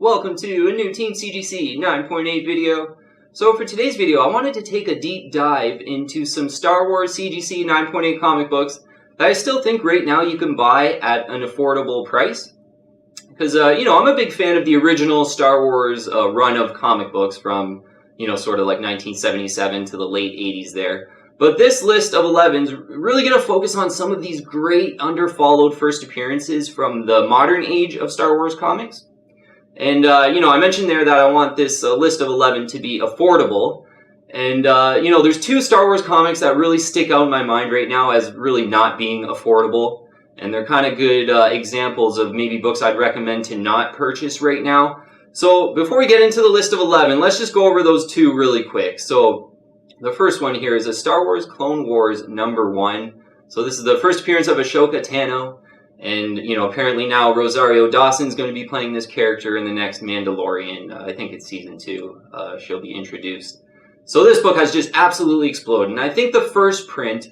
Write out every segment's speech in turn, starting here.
welcome to a new Teen CGC 9.8 video. So for today's video, I wanted to take a deep dive into some Star Wars CGC 9.8 comic books that I still think right now you can buy at an affordable price. Because, I'm a big fan of the original Star Wars run of comic books from, sort of like 1977 to the late 80s there. But this list of 11 is really going to focus on some of these great underfollowed first appearances from the modern age of Star Wars comics. And, I mentioned there that I want this list of 11 to be affordable. And, there's two Star Wars comics that really stick out in my mind right now as really not being affordable. And they're kind of good examples of maybe books I'd recommend to not purchase right now. So before we get into the list of 11, let's just go over those two really quick. So the first one here is a Star Wars Clone Wars #1. So this is the first appearance of Ahsoka Tano. And, apparently now Rosario Dawson's going to be playing this character in the next Mandalorian. I think it's season 2. She'll be introduced. So this book has just absolutely exploded. And I think the first print,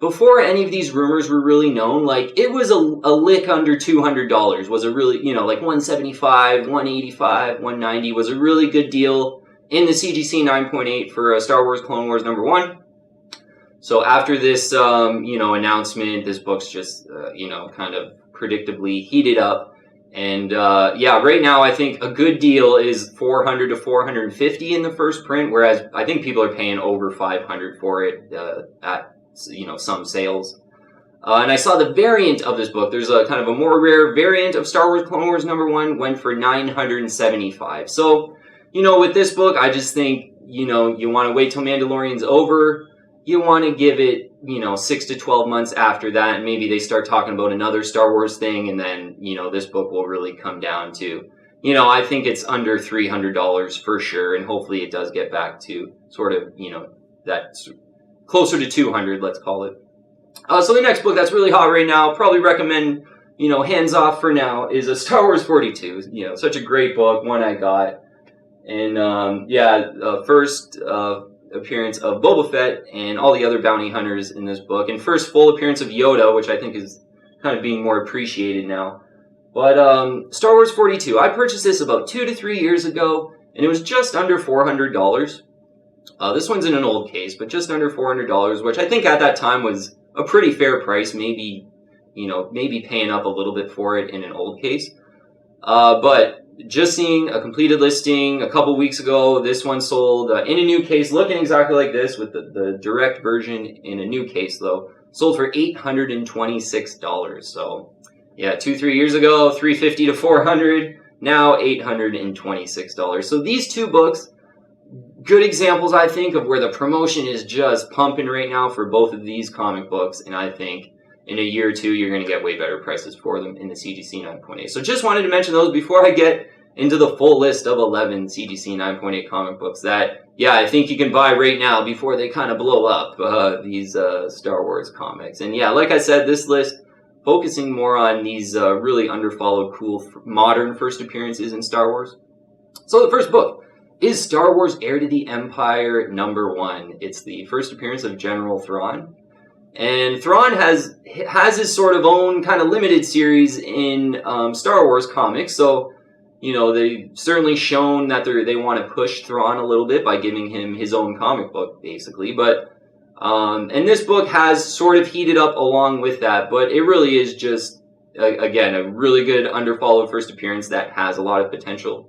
before any of these rumors were really known, it was a lick under $200. Was a really, like $175, $185, $190 was a really good deal in the CGC 9.8 for Star Wars Clone Wars #1. So after this, announcement, this book's just, kind of predictably heated up. And, right now I think a good deal is $400 to $450 in the first print, whereas I think people are paying over $500 for it at, some sales. And I saw the variant of this book. There's a kind of a more rare variant of Star Wars Clone Wars #1, went for $975. So, with this book, I just think, you want to wait till Mandalorian's over. You want to give it, 6 to 12 months after that, and maybe they start talking about another Star Wars thing, and then, this book will really come down to, I think it's under $300 for sure, and hopefully it does get back to sort of, that's closer to 200, let's call it. So the next book that's really hot right now, probably recommend, hands off for now, is a Star Wars 42. Such a great book, one I got. And, first appearance of Boba Fett and all the other bounty hunters in this book. And first full appearance of Yoda, which I think is kind of being more appreciated now. But Star Wars 42, I purchased this about 2 to 3 years ago, and it was just under $400. This one's in an old case, but just under $400, which I think at that time was a pretty fair price, maybe paying up a little bit for it in an old case. But just seeing a completed listing a couple weeks ago, this one sold in a new case, looking exactly like this with the direct version in a new case though, sold for $826. So yeah, 2-3 years ago, $350 to $400, now $826. So these two books, good examples I think of where the promotion is just pumping right now for both of these comic books, and I think in a year or two, you're going to get way better prices for them in the CGC 9.8. So just wanted to mention those before I get into the full list of 11 CGC 9.8 comic books that, I think you can buy right now before they kind of blow up, these Star Wars comics. And like I said, this list focusing more on these really underfollowed, cool, modern first appearances in Star Wars. So the first book is Star Wars Heir to the Empire #1. It's the first appearance of General Thrawn. And Thrawn has his sort of own kind of limited series in Star Wars comics. So, they've certainly shown that they want to push Thrawn a little bit by giving him his own comic book, basically. But, and this book has sort of heated up along with that. But it really is just, again, a really good underfollowed first appearance that has a lot of potential.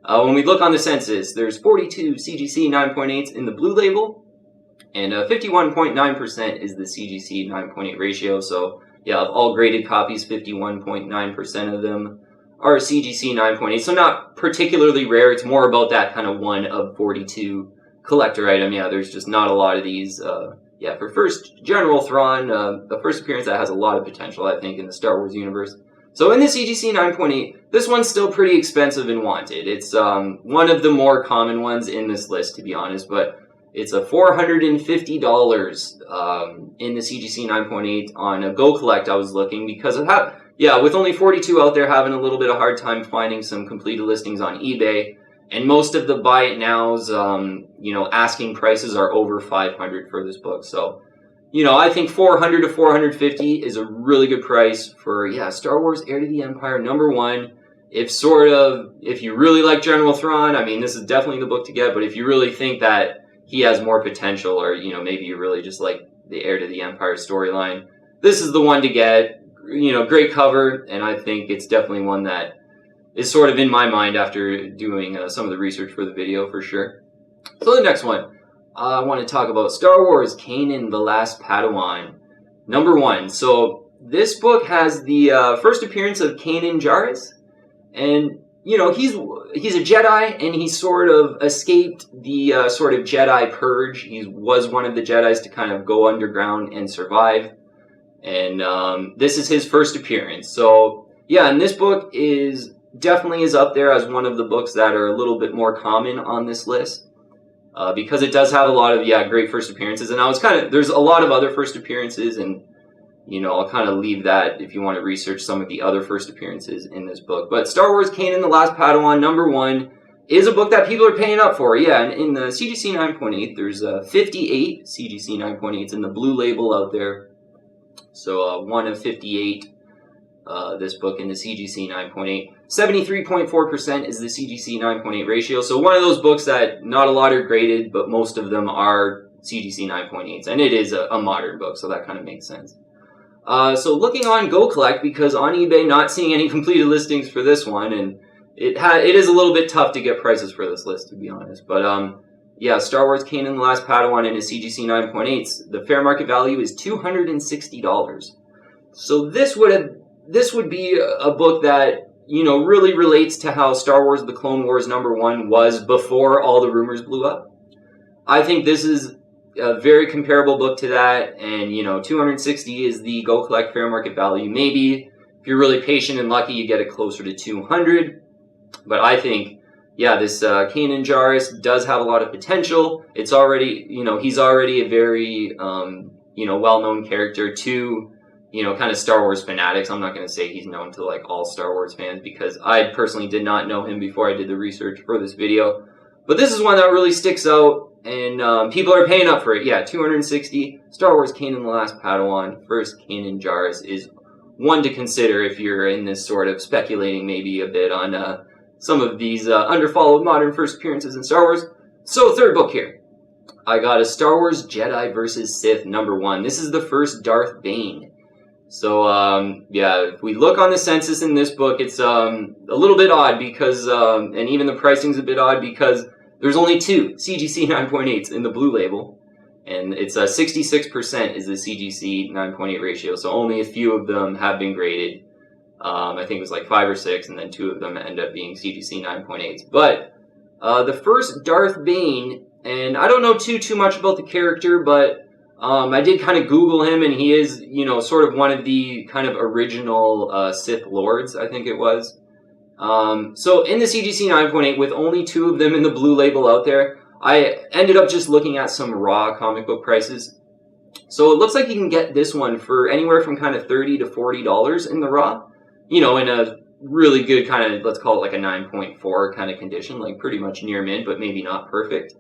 When we look on the census, there's 42 CGC 9.8s in the blue label. And 51.9% is the CGC 9.8 ratio. So, of all graded copies, 51.9% of them are CGC 9.8. So not particularly rare. It's more about that kind of 1 of 42 collector item. There's just not a lot of these. For first General Thrawn, the first appearance that has a lot of potential, I think, in the Star Wars universe. So in the CGC 9.8, this one's still pretty expensive and wanted. It's one of the more common ones in this list, to be honest, but it's a $450 in the CGC 9.8 on a Go Collect. I was looking because of how, with only 42 out there, having a little bit of hard time finding some completed listings on eBay, and most of the buy it nows, asking prices are over $500 for this book. So, I think $400 to $450 is a really good price for Star Wars Heir to the Empire #1. if you really like General Thrawn, I mean, this is definitely the book to get, but if you really think that he has more potential, or, you know, maybe you really just like the Heir to the Empire storyline, this is the one to get. You know, great cover, and I think it's definitely one that is sort of in my mind after doing some of the research for the video, for sure. So the next one, I want to talk about Star Wars Kanan, the Last Padawan, #1. So this book has the first appearance of Kanan Jarrus, and you know, he's a Jedi, and he sort of escaped the sort of Jedi purge. He was one of the Jedis to kind of go underground and survive, and this is his first appearance. So yeah, and this book definitely is up there as one of the books that are a little bit more common on this list, because it does have a lot of great first appearances. And there's a lot of other first appearances, and you know, I'll kind of leave that if you want to research some of the other first appearances in this book. But Star Wars Kanan, the Last Padawan, #1 is a book that people are paying up for. Yeah, and in the CGC 9.8, there's 58 CGC 9.8s in the blue label out there. So 1 of 58, this book in the CGC 9.8. 73.4% is the CGC 9.8 ratio. So one of those books that not a lot are graded, but most of them are CGC 9.8s. And it is a modern book, so that kind of makes sense. So looking on Go Collect, because on eBay, not seeing any completed listings for this one, and it is a little bit tough to get prices for this list, to be honest. But yeah, Star Wars Kanan, the Last Padawan in a CGC 9.8s, the fair market value is $260. So this would be a book that, you know, really relates to how Star Wars The Clone Wars #1 was before all the rumors blew up. I think this is a very comparable book to that, and you know, 260 is the Go Collect fair market value. Maybe if you're really patient and lucky, you get it closer to 200. But I think, yeah, this Kanan Jarrus does have a lot of potential. It's already, you know, he's already a very, you know, well-known character to, you know, kind of Star Wars fanatics. I'm not going to say he's known to like all Star Wars fans, because I personally did not know him before I did the research for this video. But this is one that really sticks out, and people are paying up for it. Yeah, 260. Star Wars Kanan, the Last Padawan, first Kanan Jarrus is one to consider if you're in this sort of speculating maybe a bit on some of these underfollowed modern first appearances in Star Wars. So third book here, I got a Star Wars Jedi vs. Sith #1. This is the first Darth Bane. So yeah, if we look on the census in this book, it's a little bit odd because, and even the pricing's a bit odd because there's only 2 CGC 9.8s in the blue label, and it's 66% is the CGC 9.8 ratio, so only a few of them have been graded. I think it was like 5 or 6, and then 2 of them end up being CGC 9.8s. But the first Darth Bane, and I don't know too much about the character, but I did kind of Google him, and he is, you know, sort of one of the kind of original Sith Lords, I think it was. So in the CGC 9.8, with only 2 of them in the blue label out there, I ended up just looking at some raw comic book prices. So it looks like you can get this one for anywhere from kind of $30 to $40 in the raw. You know, in a really good kind of, let's call it like a 9.4 kind of condition, like pretty much near mint, but maybe not perfect.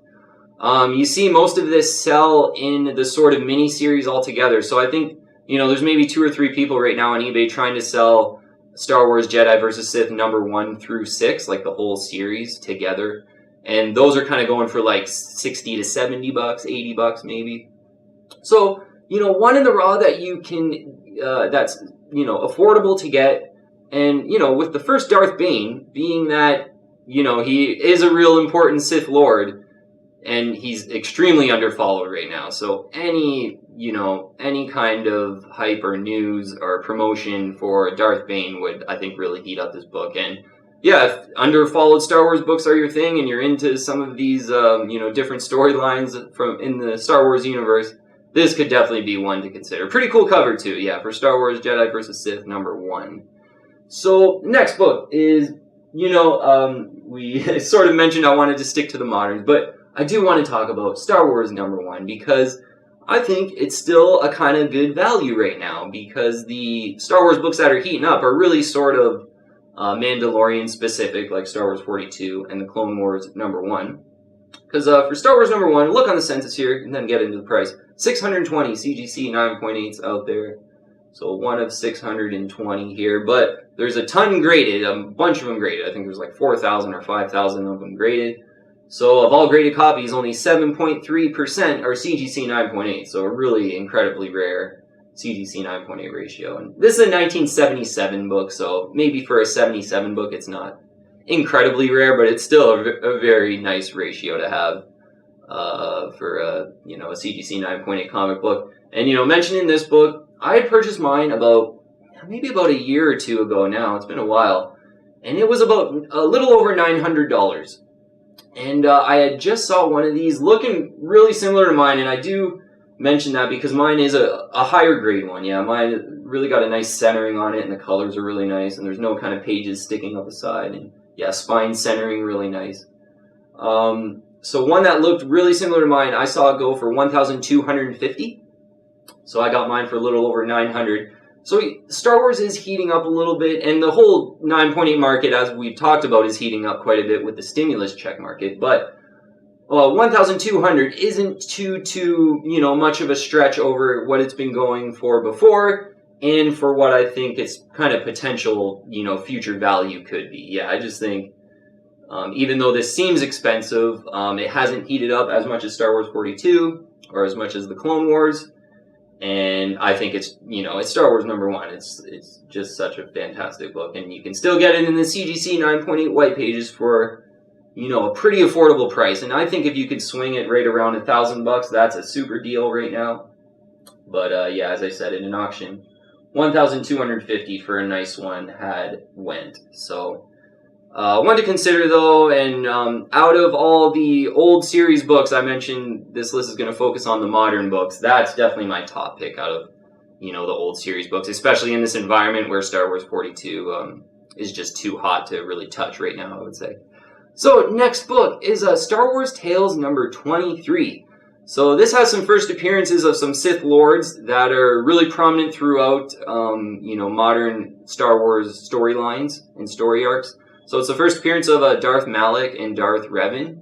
You see most of this sell in the sort of mini-series altogether. So I think, you know, there's maybe 2 or 3 people right now on eBay trying to sell Star Wars Jedi vs. Sith #1 through 6, like the whole series together. And those are kind of going for like 60 to 70 bucks, 80 bucks maybe. So, you know, one in the raw that you can, that's, you know, affordable to get. And, you know, with the first Darth Bane, being that, you know, he is a real important Sith Lord, and he's extremely underfollowed right now. So any, you know, any kind of hype or news or promotion for Darth Bane would, I think, really heat up this book. And yeah, if underfollowed Star Wars books are your thing and you're into some of these, you know, different storylines from in the Star Wars universe, this could definitely be one to consider. Pretty cool cover too, yeah, for Star Wars Jedi vs. Sith #1. So next book is, you know, we sort of mentioned I wanted to stick to the moderns, but I do want to talk about Star Wars #1 because I think it's still a kind of good value right now, because the Star Wars books that are heating up are really sort of Mandalorian specific, like Star Wars 42 and the Clone Wars #1. Because for Star Wars #1, look on the census here and then get into the price. 620 CGC 9.8s out there. So one of 620 here, but there's a ton graded, a bunch of them graded. I think there's like 4,000 or 5,000 of them graded. So of all graded copies, only 7.3% are CGC 9.8. So a really incredibly rare CGC 9.8 ratio. And this is a 1977 book, so maybe for a 77 book, it's not incredibly rare, but it's still a very nice ratio to have for a CGC 9.8 comic book. And mentioning this book, I had purchased mine maybe about a year or two ago now. It's been a while, and it was about a little over $900. And I had just saw one of these looking really similar to mine, and I do mention that because mine is a higher grade one. Yeah, mine really got a nice centering on it, and the colors are really nice, and there's no kind of pages sticking up the side, and yeah, spine centering really nice. So one that looked really similar to mine, I saw it go for $1,250. So I got mine for a little over $900. So Star Wars is heating up a little bit, and the whole 9.8 market, as we've talked about, is heating up quite a bit with the stimulus check market. But 1,200 isn't too much of a stretch over what it's been going for before, and for what I think its kind of potential future value could be. Yeah, I just think even though this seems expensive, it hasn't heated up as much as Star Wars 42 or as much as the Clone Wars. And I think it's Star Wars #1. It's just such a fantastic book, and you can still get it in the CGC 9.8 white pages for, a pretty affordable price. And I think if you could swing it right around $1,000, that's a super deal right now. But yeah, as I said, in an auction, $1,250 for a nice one had went. So one to consider though, and out of all the old series books, I mentioned this list is going to focus on the modern books. That's definitely my top pick out of, the old series books, especially in this environment where Star Wars 42 is just too hot to really touch right now, I would say. So next book is Star Wars Tales number 23. So this has some first appearances of some Sith Lords that are really prominent throughout, modern Star Wars storylines and story arcs. So it's the first appearance of Darth Malak and Darth Revan.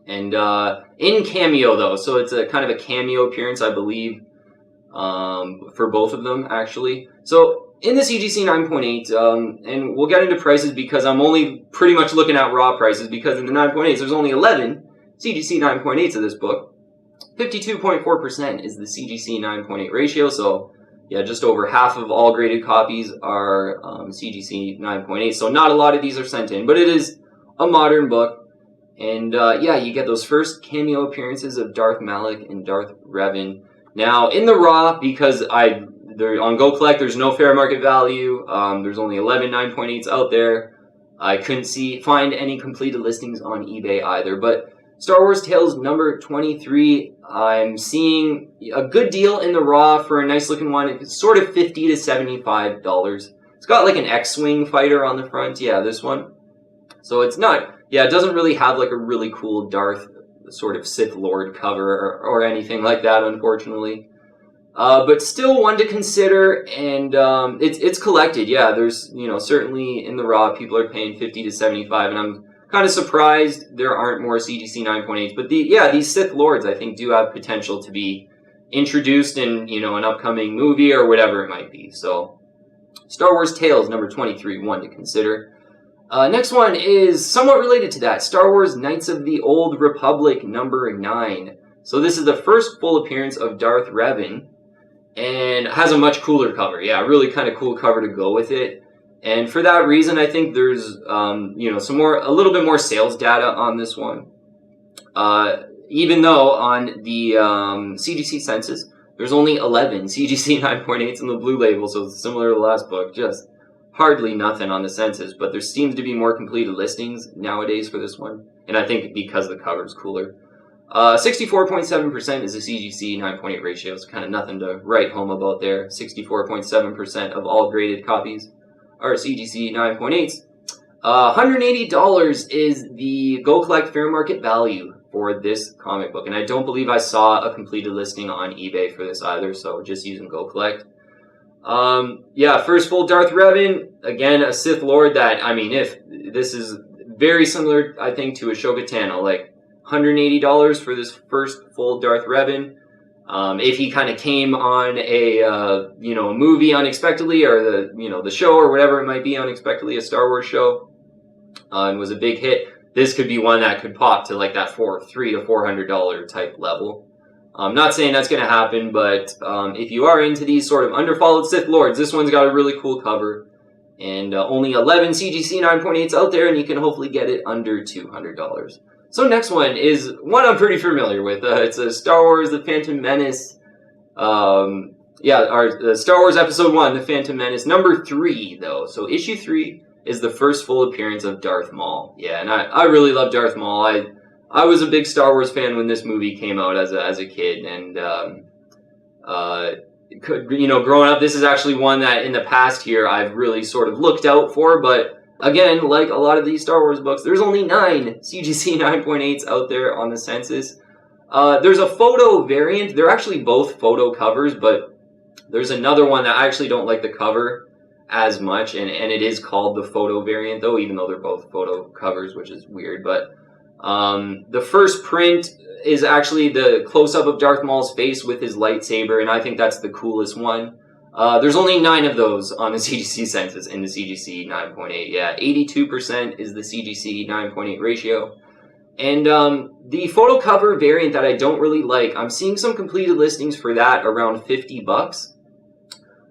And in cameo, though. So it's a kind of a cameo appearance, I believe, for both of them, actually. So in the CGC 9.8, and we'll get into prices because I'm only pretty much looking at raw prices, because in the 9.8s, there's only 11 CGC 9.8s of this book. 52.4% is the CGC 9.8 ratio, so yeah, just over half of all graded copies are CGC 9.8, so not a lot of these are sent in, but it is a modern book. And yeah, you get those first cameo appearances of Darth Malak and Darth Revan. Now, in the raw, because they're on Go Collect, there's no fair market value. There's only 11 9.8s out there. I couldn't find any completed listings on eBay either, but Star Wars Tales number 23, I'm seeing a good deal in the raw for a nice looking one. It's sort of $50 to $75. It's got like an X-Wing fighter on the front. Yeah, this one. So it's not, yeah, it doesn't really have like a really cool Darth sort of Sith Lord cover or anything like that, unfortunately. But still one to consider, and it's collected. Yeah, there's, certainly in the raw, people are paying $50 to $75, and I'm kind of surprised there aren't more CGC 9.8s, but these Sith Lords I think do have potential to be introduced in an upcoming movie or whatever it might be. So Star Wars Tales number 23, one to consider. Next one is somewhat related to that, Star Wars Knights of the Old Republic number 9. So this is the first full appearance of Darth Revan, and has a much cooler cover. Yeah, really kind of cool cover to go with it. And for that reason, I think there's, a little bit more sales data on this one. Even though on the CGC census, there's only 11 CGC 9.8s in the blue label, so it's similar to the last book, just hardly nothing on the census. But there seems to be more completed listings nowadays for this one, and I think because the cover's cooler. 64.7% is the CGC 9.8 ratio, so kind of nothing to write home about there. 64.7% of all graded copies are CGC 9.8s. $180 is the Go Collect fair market value for this comic book, and I don't believe I saw a completed listing on eBay for this either, so just using Go Collect. Yeah, first full Darth Revan, again, a Sith Lord that, I mean, if this is very similar, I think, to Ahsoka Tano, like $180 for this first full Darth Revan. If he kind of came on a movie unexpectedly, or the show or whatever it might be unexpectedly, a Star Wars show, and was a big hit, this could be one that could pop to like that $300 to $400 type level. I'm not saying that's going to happen, but if you are into these sort of underfollowed Sith Lords, this one's got a really cool cover. And only 11 CGC 9.8s out there, and you can hopefully get it under $200. So next one is one I'm pretty familiar with. It's a Star Wars The Phantom Menace. Star Wars Episode 1, The Phantom Menace. Number 3, though. So issue 3 is the first full appearance of Darth Maul. Yeah, and I really love Darth Maul. I was a big Star Wars fan when this movie came out as a kid, and growing up, this is actually one that in the past here I've really sort of looked out for, but again, like a lot of these Star Wars books, there's only 9 CGC 9.8s out there on the census. There's a photo variant. They're actually both photo covers, but there's another one that I actually don't like the cover as much, and it is called the photo variant, though, even though they're both photo covers, which is weird. But the first print is actually the close-up of Darth Maul's face with his lightsaber, and I think that's the coolest one. There's only 9 of those on the CGC census in the CGC 9.8. Yeah, 82% is the CGC 9.8 ratio. And the photo cover variant that I don't really like, I'm seeing some completed listings for that around $50.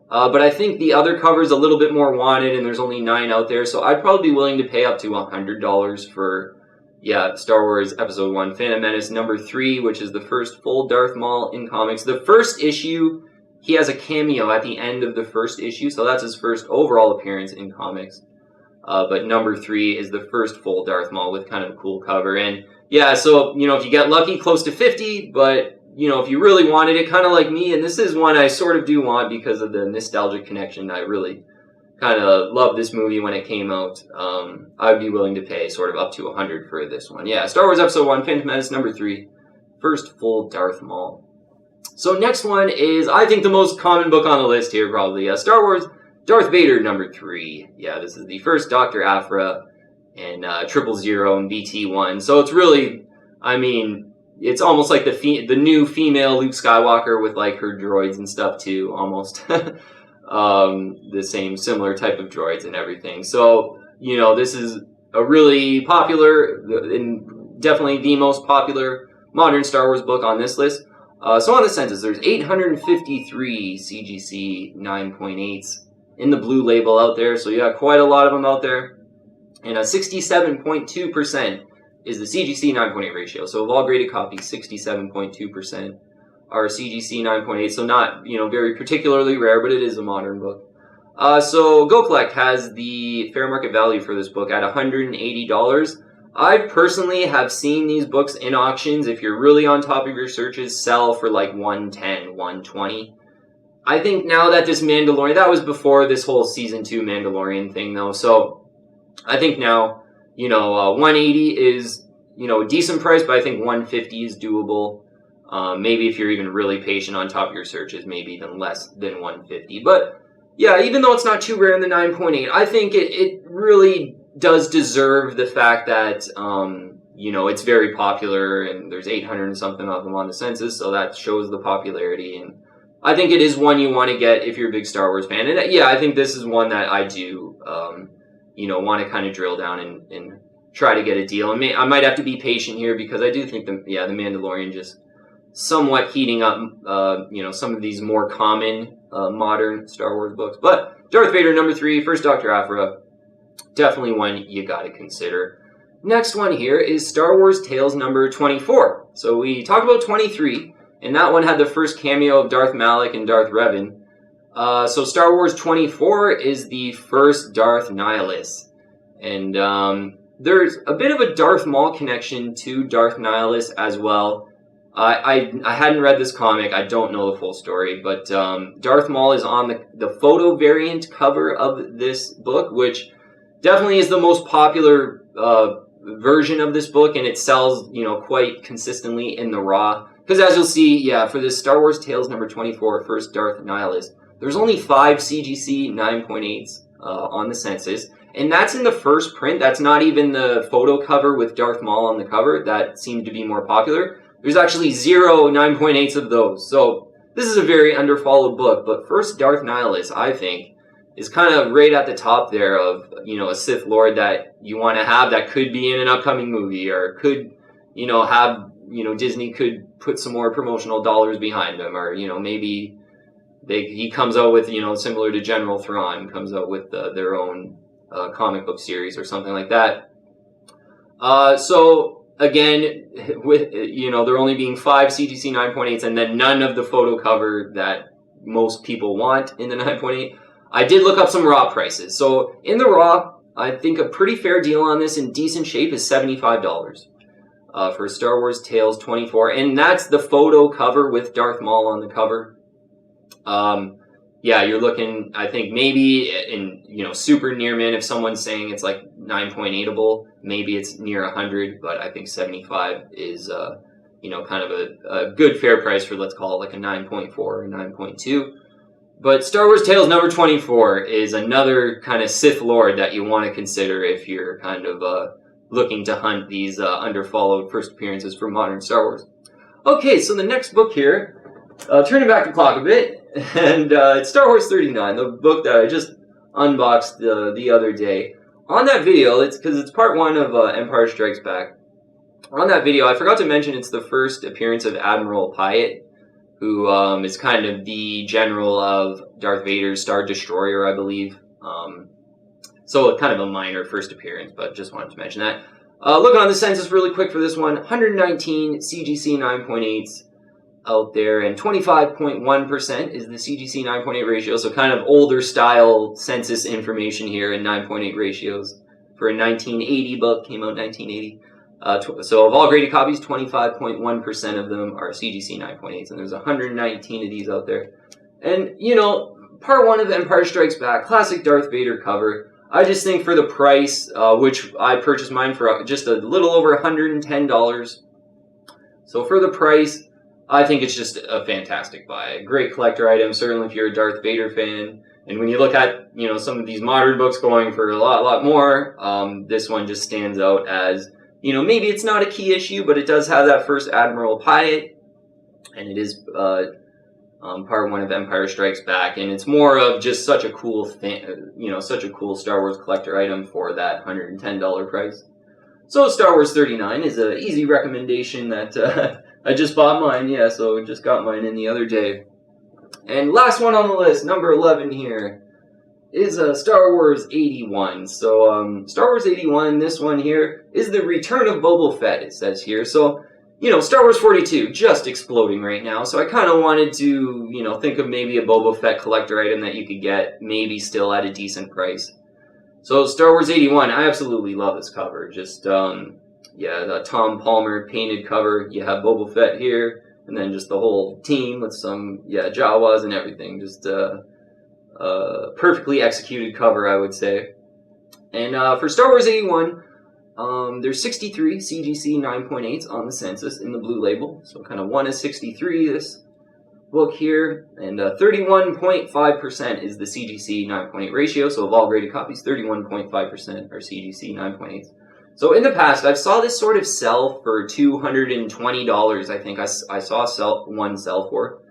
But I think the other cover is a little bit more wanted, and there's only 9 out there, so I'd probably be willing to pay up to $100 for, Star Wars Episode 1, Phantom Menace number 3, which is the first full Darth Maul in comics. The first issue, he has a cameo at the end of the first issue, so that's his first overall appearance in comics. But number 3 is the first full Darth Maul with kind of a cool cover. And so, if you get lucky, close to 50, but, if you really wanted it, kind of like me, and this is one I sort of do want because of the nostalgic connection. I really kind of loved this movie when it came out. I'd be willing to pay sort of up to $100 for this one. Yeah, Star Wars Episode 1, Phantom Menace number 3, first full Darth Maul. So next one is, I think, the most common book on the list here, probably. Star Wars Darth Vader number 3. Yeah, this is the first Dr. Aphra and 000 and BT1. So it's really, it's almost like the new female Luke Skywalker with like her droids and stuff too, almost. The same similar type of droids and everything. So, this is a really popular, and definitely the most popular modern Star Wars book on this list. So on the census, there's 853 CGC 9.8s in the blue label out there. So you got quite a lot of them out there. And 67.2% is the CGC 9.8 ratio. So of all graded copies, 67.2% are CGC 9.8. So not, very particularly rare, but it is a modern book. So Go Collect has the fair market value for this book at $180. I personally have seen these books in auctions, if you're really on top of your searches, sell for like $110, $120. I think now that this Mandalorian, that was before this whole Season 2 Mandalorian thing though, so I think now, $180 is, a decent price, but I think $150 is doable. Maybe if you're even really patient on top of your searches, maybe even less than $150. But yeah, even though it's not too rare in the 9.8, I think it really does deserve the fact that, it's very popular, and there's 800 and something of them on the census, so that shows the popularity. And I think it is one you want to get if you're a big Star Wars fan. And I think this is one that I do, want to kind of drill down and try to get a deal. I might have to be patient here because I do think the Mandalorian just somewhat heating up, some of these more common modern Star Wars books. But Darth Vader number 3, first Dr. Aphra, definitely one you got to consider. Next one here is Star Wars Tales number 24. So we talked about 23, and that one had the first cameo of Darth Malak and Darth Revan. So Star Wars 24 is the first Darth Nihilus. And there's a bit of a Darth Maul connection to Darth Nihilus as well. I hadn't read this comic. I don't know the full story. But Darth Maul is on the photo variant cover of this book, which definitely is the most popular version of this book. And it sells, quite consistently in the raw. Because as you'll see, for this Star Wars Tales number 24, first Darth Nihilus, there's only 5 CGC 9.8s on the census. And that's in the first print. That's not even the photo cover with Darth Maul on the cover. That seemed to be more popular. There's actually 0 9.8s of those. So this is a very underfollowed book. But first Darth Nihilus, I think, is kind of right at the top there of, you know, a Sith Lord that you want to have that could be in an upcoming movie, or could, you know, have, you know, Disney could put some more promotional dollars behind him, or, you know, maybe he comes out with, you know, similar to General Thrawn, comes out with their own comic book series or something like that. So again, with, you know, there only being 5 CGC 9.8s and then none of the photo cover that most people want in the 9.8, I did look up some raw prices. So in the raw, I think a pretty fair deal on this in decent shape is $75 for Star Wars Tales 24, and that's the photo cover with Darth Maul on the cover. Yeah, you're looking, I think maybe in, you know, super near min, if someone's saying it's like 9.8able, maybe it's near 100, but I think 75 is, you know, kind of a good fair price for, let's call it like a 9.4 or 9.2. But Star Wars Tales number 24 is another kind of Sith Lord that you want to consider if you're kind of looking to hunt these underfollowed first appearances for modern Star Wars. Okay, so the next book here, turning back the clock a bit, and it's Star Wars 39, the book that I just unboxed the other day. On that video, it's because it's part 1 of Empire Strikes Back. On that video, I forgot to mention it's the first appearance of Admiral Piett, who is kind of the general of Darth Vader's Star Destroyer, I believe. So kind of a minor first appearance, but just wanted to mention that. Looking on the census really quick for this one, 119 CGC 9.8s out there, and 25.1% is the CGC 9.8 ratio, so kind of older style census information here in 9.8 ratios for a 1980 book, came out 1980. So of all graded copies, 25.1% of them are CGC 9.8s, and there's 119 of these out there. And, you know, part 1 of Empire Strikes Back, classic Darth Vader cover. I just think for the price, which I purchased mine for just a little over $110. So for the price, I think it's just a fantastic buy. A great collector item, certainly if you're a Darth Vader fan. And when you look at, you know, some of these modern books going for a lot more, this one just stands out as, you know, maybe it's not a key issue, but it does have that first Admiral Piett, and it is part 1 of Empire Strikes Back, and it's more of just such a cool thing, you know, such a cool Star Wars collector item for that $110 price. So Star Wars 39 is an easy recommendation that I just bought mine, yeah, so just got mine in the other day. And last one on the list, number 11 here, is Star Wars 81. So Star Wars 81, this one here, is the Return of Boba Fett, it says here. So, you know, Star Wars 42, just exploding right now. So I kind of wanted to, you know, think of maybe a Boba Fett collector item that you could get, maybe still at a decent price. So Star Wars 81, I absolutely love this cover. Just, yeah, the Tom Palmer painted cover. You have Boba Fett here, and then just the whole team with some, yeah, Jawas and everything. Just perfectly executed cover, I would say. And for Star Wars 81, there's 63 CGC 9.8s on the census in the blue label. So kind of 1 is 63, this book here. And 31.5% is the CGC 9.8 ratio. So of all graded copies, 31.5% are CGC 9.8s. So in the past, I've saw this sort of sell for $220, I think I saw one sell for.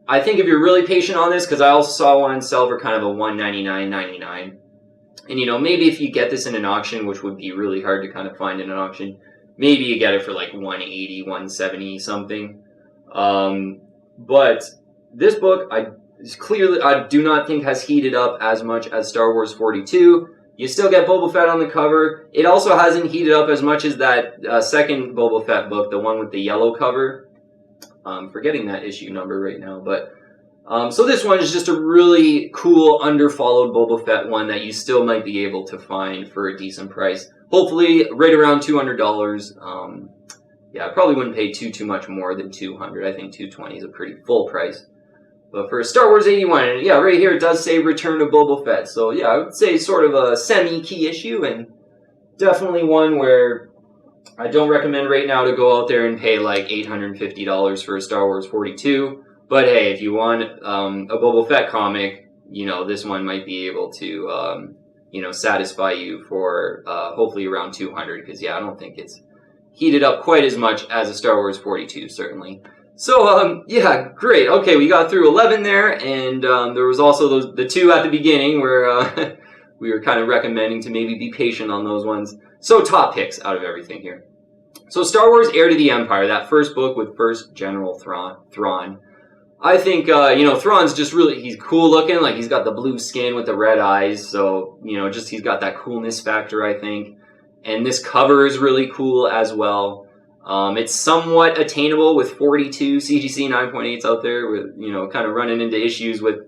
I think if you're really patient on this, because I also saw one sell for kind of a $199.99. And, you know, maybe if you get this in an auction, which would be really hard to kind of find in an auction, maybe you get it for like $180, $170 something. But this book, I do not think has heated up as much as Star Wars 42. You still get Boba Fett on the cover. It also hasn't heated up as much as that second Boba Fett book, the one with the yellow cover. I'm forgetting that issue number right now, but so this one is just a really cool underfollowed Boba Fett one that you still might be able to find for a decent price. Hopefully right around $200. Yeah, I probably wouldn't pay too much more than $200. I think $220 is a pretty full price. But for Star Wars 81, yeah, right here it does say Return of Boba Fett. So yeah, I would say sort of a semi-key issue, and definitely one where I don't recommend right now to go out there and pay like $850 for a Star Wars 42. But hey, if you want a Boba Fett comic, you know, this one might be able to, you know, satisfy you for hopefully around $200. Because yeah, I don't think it's heated up quite as much as a Star Wars 42, certainly. So, yeah, great. Okay, we got through 11 there, and there was also the 2 at the beginning where we were kind of recommending to maybe be patient on those ones. So, top picks out of everything here. So, Star Wars Heir to the Empire, that first book with First General Thrawn. I think, Thrawn's just really, he's cool looking, like he's got the blue skin with the red eyes, so, just he's got that coolness factor, I think. And this cover is really cool as well. It's somewhat attainable with 42 CGC 9.8s out there, with, kind of running into issues with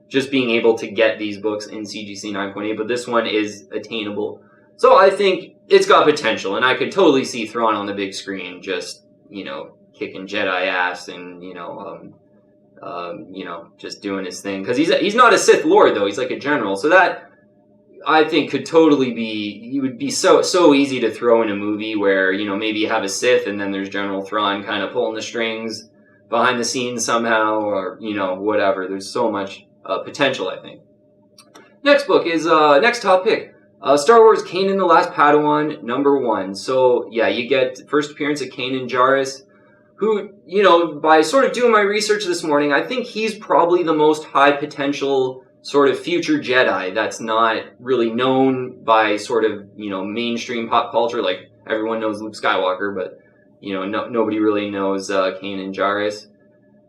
just being able to get these books in CGC 9.8, but this one is attainable. So I think it's got potential, and I could totally see Thrawn on the big screen just, kicking Jedi ass and, just doing his thing. Because he's not a Sith Lord, though. He's like a general. So that, I think, could totally be, he would be so easy to throw in a movie where, maybe you have a Sith and then there's General Thrawn kind of pulling the strings behind the scenes somehow, or, whatever. There's so much potential, I think. Next book is, next top pick, Star Wars Kanan the Last Padawan, #1. So, yeah, you get first appearance of Kanan Jarrus, who, by sort of doing my research this morning, I think he's probably the most high potential sort of future Jedi that's not really known by sort of, mainstream pop culture. Like, everyone knows Luke Skywalker, but, nobody really knows Kanan Jarrus.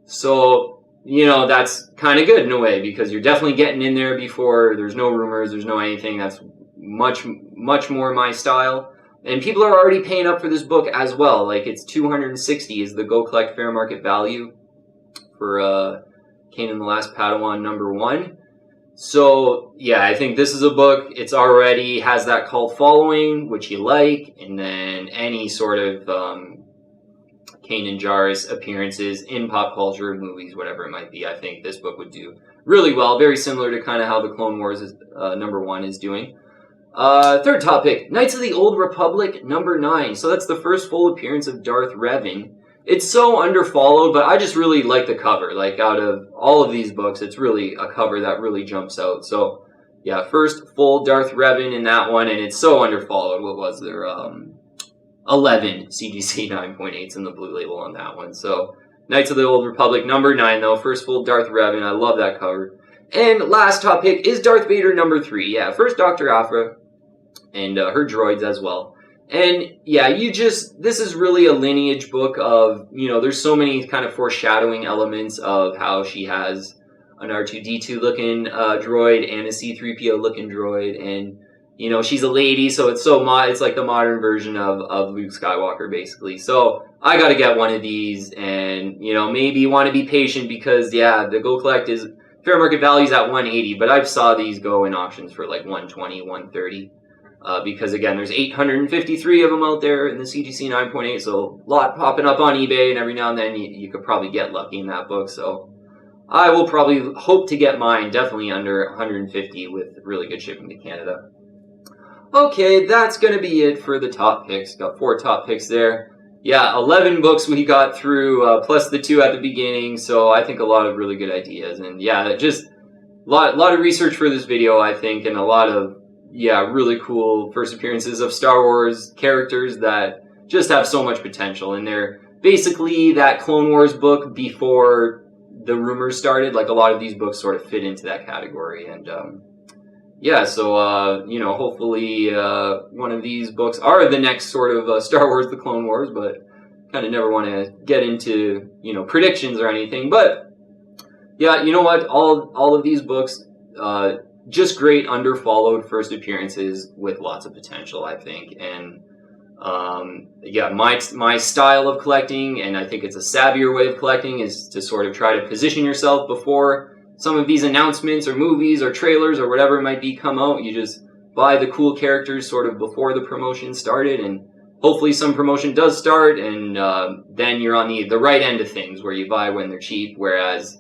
So, that's kind of good in a way, because you're definitely getting in there before there's no rumors, there's no anything. That's much more my style. And people are already paying up for this book as well. Like, it's $260 is the Go Collect fair market value for Kanan the Last Padawan #1. So, yeah, I think this is a book, it's already has that cult following, which you like, and then any sort of Kanan Jarrus appearances in pop culture, movies, whatever it might be. I think this book would do really well, very similar to kind of how the Clone Wars is, #1 is doing. Third topic, Knights of the Old Republic, #9. So that's the first full appearance of Darth Revan. It's so underfollowed, but I just really like the cover. Like, out of all of these books, it's really a cover that really jumps out. So, yeah, first full Darth Revan in that one, and it's so underfollowed. What was there? 11 CGC 9.8s in the blue label on that one. So, Knights of the Old Republic, #9, though. First full Darth Revan. I love that cover. And last topic is Darth Vader #3. Yeah, first Dr. Aphra and her droids as well. And yeah, this is really a lineage book of, there's so many kind of foreshadowing elements of how she has an R2-D2 looking droid and a C-3PO looking droid, and, she's a lady, so it's it's like the modern version of Luke Skywalker, basically. So I gotta get one of these, and, maybe you want to be patient because, yeah, the Go Collect is, fair market value's at $180, but I've saw these go in auctions for like $120, $130. Because, again, there's 853 of them out there in the CGC 9.8, so a lot popping up on eBay, and every now and then you could probably get lucky in that book. So I will probably hope to get mine definitely under 150 with really good shipping to Canada. Okay, that's going to be it for the top picks. Got 4 top picks there. Yeah, 11 books we got through, plus the 2 at the beginning, so I think a lot of really good ideas. And, yeah, just a lot of research for this video, I think, and a lot of really cool first appearances of Star Wars characters that just have so much potential. And they're basically that Clone Wars book before the rumors started. Like, a lot of these books sort of fit into that category. And, hopefully one of these books are the next sort of Star Wars The Clone Wars, but kind of never want to get into, predictions or anything. But, yeah, you know what? All of these books, just great underfollowed first appearances with lots of potential, I think. And my style of collecting, and I think it's a savvier way of collecting, is to sort of try to position yourself before some of these announcements or movies or trailers or whatever it might be come out. You just buy the cool characters sort of before the promotion started, and hopefully some promotion does start, and then you're on the right end of things where you buy when they're cheap. Whereas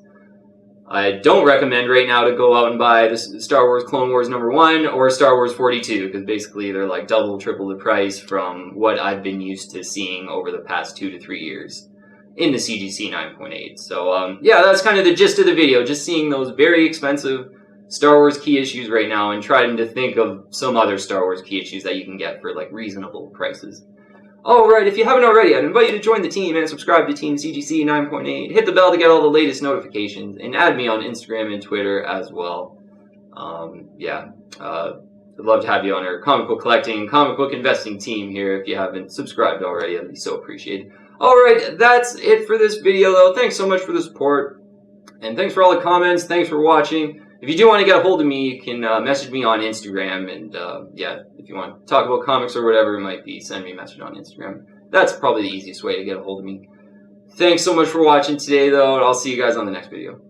I don't recommend right now to go out and buy the Star Wars Clone Wars #1 or Star Wars 42, because basically they're like double, triple the price from what I've been used to seeing over the past 2 to 3 years in the CGC 9.8. So, that's kind of the gist of the video, just seeing those very expensive Star Wars key issues right now and trying to think of some other Star Wars key issues that you can get for like reasonable prices. Alright, if you haven't already, I'd invite you to join the team and subscribe to Team CGC 9.8. Hit the bell to get all the latest notifications, and add me on Instagram and Twitter as well. I'd love to have you on our comic book collecting, comic book investing team here. If you haven't subscribed already, I'd be so appreciated. Alright, that's it for this video though. Thanks so much for the support, and thanks for all the comments, thanks for watching. If you do want to get a hold of me, you can message me on Instagram, and if you want to talk about comics or whatever it might be, send me a message on Instagram. That's probably the easiest way to get a hold of me. Thanks so much for watching today, though, and I'll see you guys on the next video.